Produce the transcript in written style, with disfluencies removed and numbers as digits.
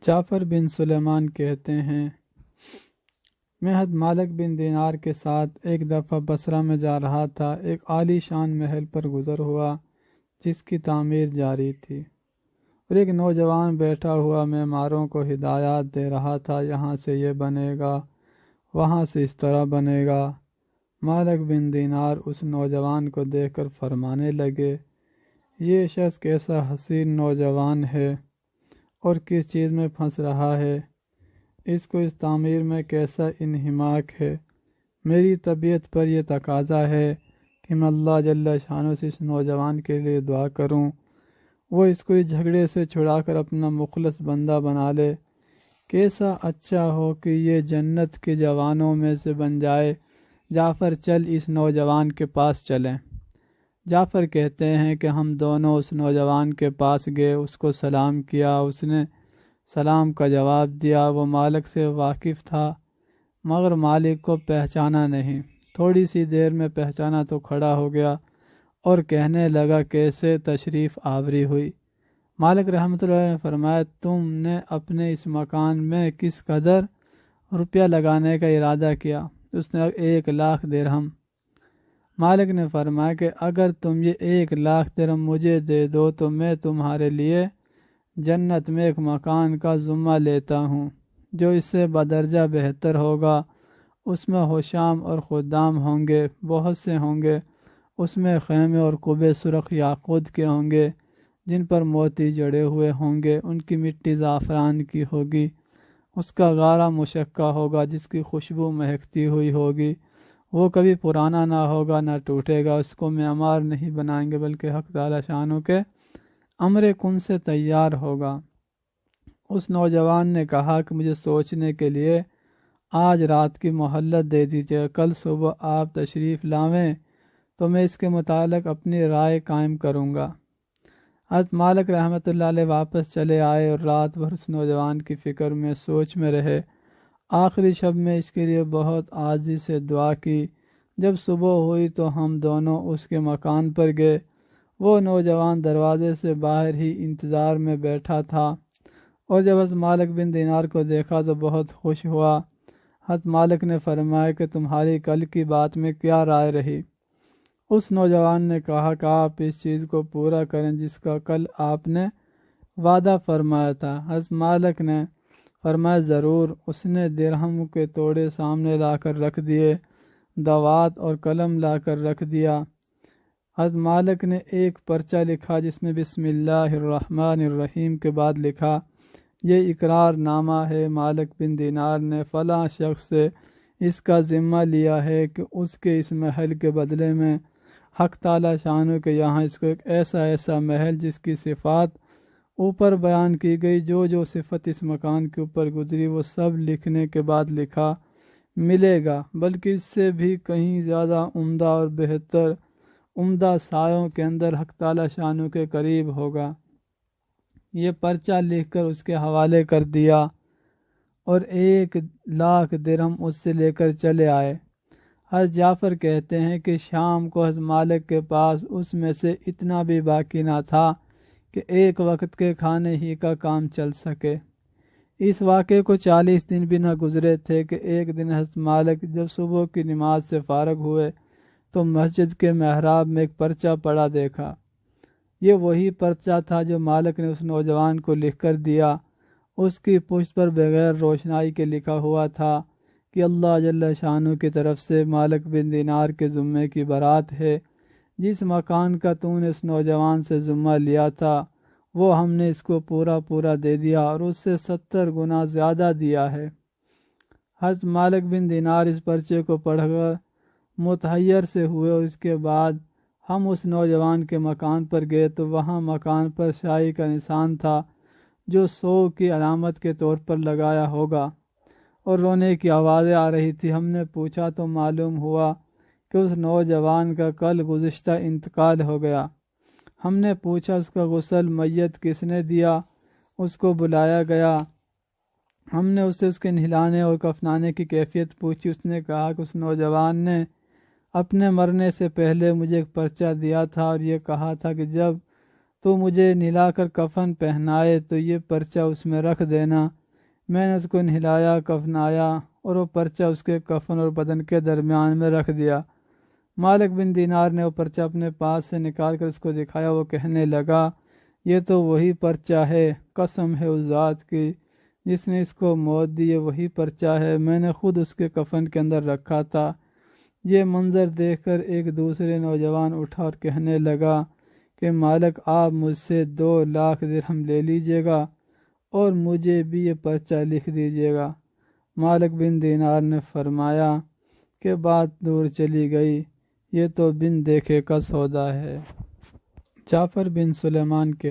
جعفر بن سلیمان کہتے ہیں، میں حضرت مالک بن دینار کے ساتھ ایک دفعہ بصرہ میں جا رہا تھا۔ ایک عالی شان محل پر گزر ہوا جس کی تعمیر جاری تھی، اور ایک نوجوان بیٹھا ہوا معماروں کو ہدایات دے رہا تھا، یہاں سے یہ بنے گا، وہاں سے اس طرح بنے گا۔ مالک بن دینار اس نوجوان کو دیکھ کر فرمانے لگے، یہ شخص کیسا حسین نوجوان ہے اور کس چیز میں پھنس رہا ہے، اس کو اس تعمیر میں کیسا انہماک ہے۔ میری طبیعت پر یہ تقاضا ہے کہ میں اللہ جل شانہ سے اس نوجوان کے لیے دعا کروں، وہ اس کو اس جھگڑے سے چھڑا کر اپنا مخلص بندہ بنا لے۔ کیسا اچھا ہو کہ یہ جنت کے جوانوں میں سے بن جائے۔ جعفر چل اس نوجوان کے پاس چلیں۔ جعفر کہتے ہیں کہ ہم دونوں اس نوجوان کے پاس گئے، اس کو سلام کیا، اس نے سلام کا جواب دیا۔ وہ مالک سے واقف تھا مگر مالک کو پہچانا نہیں۔ تھوڑی سی دیر میں پہچانا تو کھڑا ہو گیا اور کہنے لگا، کیسے تشریف آوری ہوئی؟ مالک رحمۃ اللہ علیہ نے فرمایا، تم نے اپنے اس مکان میں کس قدر روپیہ لگانے کا ارادہ کیا؟ اس نے 1,00,000 درہم۔ مالک نے فرمایا کہ اگر تم یہ 1,00,000 درہم مجھے دے دو تو میں تمہارے لیے جنت میں ایک مکان کا ذمہ لیتا ہوں جو اس سے بدرجہ بہتر ہوگا۔ اس میں حشام اور خدام ہوں گے، بہت سے ہوں گے۔ اس میں خیمے اور قبے سرخ یاقوت کے ہوں گے جن پر موتی جڑے ہوئے ہوں گے، ان کی مٹی زعفران کی ہوگی۔ اس کا غارہ مشکہ ہوگا جس کی خوشبو مہکتی ہوئی ہوگی، وہ کبھی پرانا نہ ہوگا نہ ٹوٹے گا۔ اس کو معمار نہیں بنائیں گے بلکہ حق تعالی شانوں کے امر کن سے تیار ہوگا۔ اس نوجوان نے کہا کہ مجھے سوچنے کے لیے آج رات کی مہلت دے دیجیے، کل صبح آپ تشریف لاویں تو میں اس کے متعلق اپنی رائے قائم کروں گا۔ حضرت مالک رحمۃ اللہ علیہ واپس چلے آئے اور رات بھر اس نوجوان کی فکر میں سوچ میں رہے۔ آخری شب میں اس کے لیے بہت عاجزی سے دعا کی۔ جب صبح ہوئی تو ہم دونوں اس کے مکان پر گئے۔ وہ نوجوان دروازے سے باہر ہی انتظار میں بیٹھا تھا، اور جب حضرت مالک بن دینار کو دیکھا تو بہت خوش ہوا۔ حضرت مالک نے فرمایا کہ تمہاری کل کی بات میں کیا رائے رہی؟ اس نوجوان نے کہا کہ آپ اس چیز کو پورا کریں جس کا کل آپ نے وعدہ فرمایا تھا۔ حضرت مالک نے فرمایا ضرور۔ اس نے درہم کے توڑے سامنے لا کر رکھ دیے، دوات اور قلم لا کر رکھ دیا۔ حضرت مالک نے ایک پرچہ لکھا جس میں بسم اللہ الرحمن الرحیم کے بعد لکھا، یہ اقرار نامہ ہے، مالک بن دینار نے فلاں شخص سے اس کا ذمہ لیا ہے کہ اس کے اس محل کے بدلے میں حق تعالی شانوں کے یہاں اس کو ایک ایسا محل جس کی صفات اوپر بیان کی گئی، جو صفت اس مکان کے اوپر گزری وہ سب لکھنے کے بعد لکھا ملے گا، بلکہ اس سے بھی کہیں زیادہ عمدہ اور بہتر، عمدہ سایوں کے اندر حق تعالی شانوں کے قریب ہوگا۔ یہ پرچہ لکھ کر اس کے حوالے کر دیا اور 1,00,000 درہم اس سے لے کر چلے آئے۔ حضرت جعفر کہتے ہیں کہ شام کو حضرت مالک کے پاس اس میں سے اتنا بھی باقی نہ تھا کہ ایک وقت کے کھانے ہی کا کام چل سکے۔ اس واقعے کو 40 دن بھی نہ گزرے تھے کہ ایک دن حضرت مالک جب صبح کی نماز سے فارغ ہوئے تو مسجد کے محراب میں ایک پرچہ پڑا دیکھا۔ یہ وہی پرچہ تھا جو مالک نے اس نوجوان کو لکھ کر دیا۔ اس کی پشت پر بغیر روشنائی کے لکھا ہوا تھا کہ اللہ جل شانہ کی طرف سے مالک بن دینار کے ذمے کی برات ہے، جس مکان کا تو نے اس نوجوان سے ذمہ لیا تھا وہ ہم نے اس کو پورا دے دیا اور اس سے 70 گنا زیادہ دیا ہے۔ حضرت مالک بن دینار اس پرچے کو پڑھ کر متحیر سے ہوئے، اور اس کے بعد ہم اس نوجوان کے مکان پر گئے تو وہاں مکان پر شاہی کا نشان تھا جو 100 کی علامت کے طور پر لگایا ہوگا، اور رونے کی آوازیں آ رہی تھی۔ ہم نے پوچھا تو معلوم ہوا کہ اس نوجوان کا کل گزشتہ انتقال ہو گیا۔ ہم نے پوچھا اس کا غسل میت کس نے دیا؟ اس کو بلایا گیا۔ ہم نے اس سے اس کے نہلانے اور کفنانے کی کیفیت پوچھی۔ اس نے کہا کہ اس نوجوان نے اپنے مرنے سے پہلے مجھے ایک پرچہ دیا تھا اور یہ کہا تھا کہ جب تو مجھے نہلا کر کفن پہنائے تو یہ پرچہ اس میں رکھ دینا۔ میں نے اس کو نہلایا، کفنایا اور وہ پرچہ اس کے کفن اور بدن کے درمیان میں رکھ دیا۔ مالک بن دینار نے وہ پرچہ اپنے پاس سے نکال کر اس کو دکھایا۔ وہ کہنے لگا، یہ تو وہی پرچہ ہے، قسم ہے اس ذات کی جس نے اس کو موت دی، یہ وہی پرچہ ہے، میں نے خود اس کے کفن کے اندر رکھا تھا۔ یہ منظر دیکھ کر ایک دوسرے نوجوان اٹھا اور کہنے لگا کہ مالک، آپ مجھ سے 2,00,000 درہم لے لیجیے گا اور مجھے بھی یہ پرچہ لکھ دیجیے گا۔ مالک بن دینار نے فرمایا کہ بات دور چلی گئی، یہ تو بن دیکھے کا سودا ہے۔ جعفر بن سلیمان کے